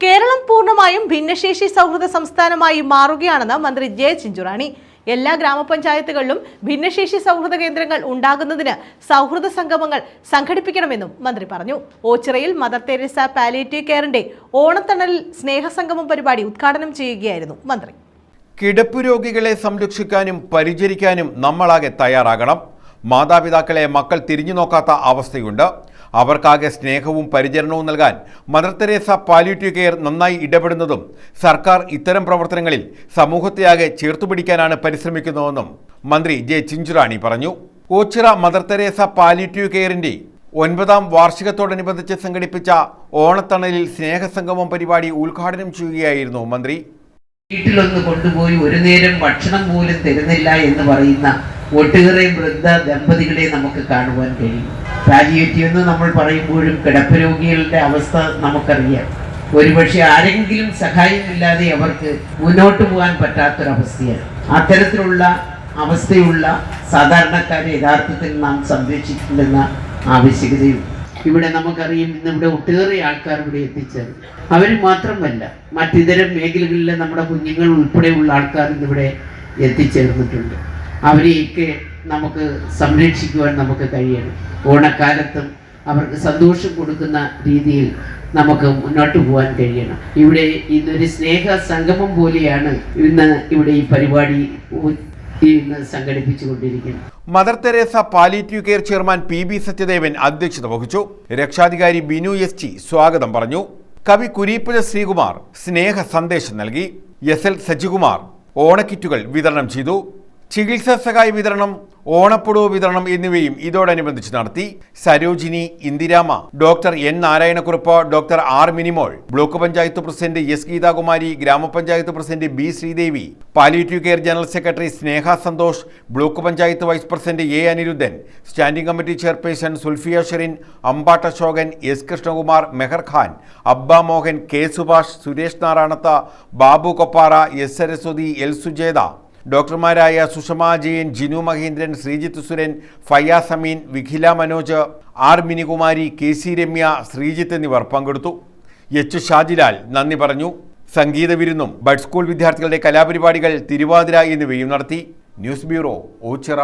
കേരളം പൂർണ്ണമായും ഭിന്നശേഷി സൗഹൃദ സംസ്ഥാനമായി മാറുകയാണെന്ന് മന്ത്രി ജെ ചിഞ്ചുറാണി. എല്ലാ ഗ്രാമപഞ്ചായത്തുകളിലും ഭിന്നശേഷി സൗഹൃദ കേന്ദ്രങ്ങൾ ഉണ്ടാകുന്നതിന് സൗഹൃദ സംഗമങ്ങൾ സംഘടിപ്പിക്കണമെന്നും മന്ത്രി പറഞ്ഞു. ഓച്ചിറയിൽ മദർ തെരേസ പാലിയേറ്റീവ് കെയറിന്റെ ഓണത്തണലിൽ സ്നേഹസംഗമം പരിപാടി ഉദ്ഘാടനം ചെയ്യുകയായിരുന്നു മന്ത്രി. കിടപ്പ് രോഗികളെ സംരക്ഷിക്കാനും പരിചരിക്കാനും നമ്മളാകെ തയ്യാറാകണം. മാതാപിതാക്കളെ മക്കൾ തിരിഞ്ഞു നോക്കാത്ത അവസ്ഥയുണ്ട്. അവർക്കാകെ സ്നേഹവും പരിചരണവും നൽകാൻ മദർ തെരേസ പാലിയേറ്റീവ് കെയർ നന്നായി ഇടപെടുന്നതും സർക്കാർ ഇത്തരം പ്രവർത്തനങ്ങളിൽ സമൂഹത്തെയാകെ ചേർത്തുപിടിക്കാനാണ് പരിശ്രമിക്കുന്നതെന്നും മന്ത്രി ജെ ചിഞ്ചുറാണി പറഞ്ഞു. ഓച്ചിറ മദർ തെരേസ പാലിയേറ്റീവ് കെയറിന്റെ 9ാം വാർഷികത്തോടനുബന്ധിച്ച് സംഘടിപ്പിച്ച ഓണത്തണലിൽ സ്നേഹസംഗമം പരിപാടി ഉദ്ഘാടനം ചെയ്യുകയായിരുന്നു മന്ത്രി. വീട്ടിലൊന്ന് കൊണ്ടുപോയി ഒരു നേരം ഭക്ഷണം പോലും തരുന്നില്ല എന്ന് പറയുന്ന ഒട്ടേറെ വൃദ്ധ ദമ്പതികളെ നമുക്ക് കാണുവാൻ കഴിയും. പാലിയേറ്റീവ് എന്ന് നമ്മൾ പറയുമ്പോഴും കിടപ്പ് രോഗികളുടെ അവസ്ഥ നമുക്കറിയാം. ഒരുപക്ഷെ ആരെങ്കിലും സഹായമില്ലാതെ അവർക്ക് മുന്നോട്ട് പോകാൻ പറ്റാത്തൊരവസ്ഥയാണ്. അത്തരത്തിലുള്ള അവസ്ഥയുള്ള സാധാരണക്കാരെ യഥാർത്ഥത്തിൽ നാം സംരക്ഷിക്കേണ്ടെന്ന ആവശ്യകതയും ഇവിടെ നമുക്കറിയാം. ഇന്നിവിടെ ഒട്ടേറെ ആൾക്കാർ ഇവിടെ എത്തിച്ചത് അവർ മാത്രമല്ല, മറ്റിതര മേഖലകളിലെ നമ്മുടെ കുഞ്ഞുങ്ങൾ ഉൾപ്പെടെയുള്ള ആൾക്കാർ ഇന്നിവിടെ എത്തിച്ചേർന്നിട്ടുണ്ട്. അവരെയൊക്കെ നമുക്ക് സംരക്ഷിക്കുവാൻ നമുക്ക് കഴിയണം. ഓണക്കാലത്തും അവർക്ക് സന്തോഷം കൊടുക്കുന്ന രീതിയിൽ നമുക്ക് മുന്നോട്ട് പോകാൻ കഴിയണം. ഇവിടെ ഇന്നൊരു സ്നേഹ സംഗമം പോലെയാണ് ഇന്ന് ഇവിടെ ഈ പരിപാടി സംഘടിപ്പിച്ചുകൊണ്ടിരിക്കുന്നത്. Mother Teresa palliative care chairman P Sathyadevan അധ്യക്ഷത വഹിച്ചു. രക്ഷാധികാരി ബിനു എസ് സ്വാഗതം പറഞ്ഞു. കവി കുരീപ്പുഴ ശ്രീകുമാർ സ്നേഹ സന്ദേശം നൽകി. എസ് സജികുമാർ ഓണക്കിറ്റുകൾ വിതരണം ചെയ്തു. ചികിത്സാ സഹായ വിതരണം, ഓണപ്പുടവ് വിതരണം എന്നിവയും ഇതോടനുബന്ധിച്ച് നടത്തി. Sarojini, Indirama, doctor N Narayanakurup, doctor R Minimol, block panchayat president S Geethakumari, ഗ്രാമപഞ്ചായത്ത് president B Sreedevi, palliative care general secretary Sneha Santhosh, block panchayat vice president A Aniruddhan, standing committee chairperson Sulfiya Sherin, Ambatta Shokan, S Krishnakumar, Meher Khan, Abba Mohan, K Subhash, Suresh Naranath, Babu Koppara, S Saraswathi, L Sujetha, ഡോക്ടർമാരായ Sushama Jayan, Jinu Mahendran, Sreejith Suran, Fayas Ameen, Vikhila Manoj, R Minikumari, K C Ramya, Sreejith എന്നിവർ പങ്കെടുത്തു. എച്ച് ഷാജിലാൽ നന്ദി പറഞ്ഞു. സംഗീത വിരുന്നും ബഡ് സ്കൂൾ വിദ്യാർത്ഥികളുടെ കലാപരിപാടികൾ, തിരുവാതിര എന്നിവയും നടത്തി. News bureau, Ochira.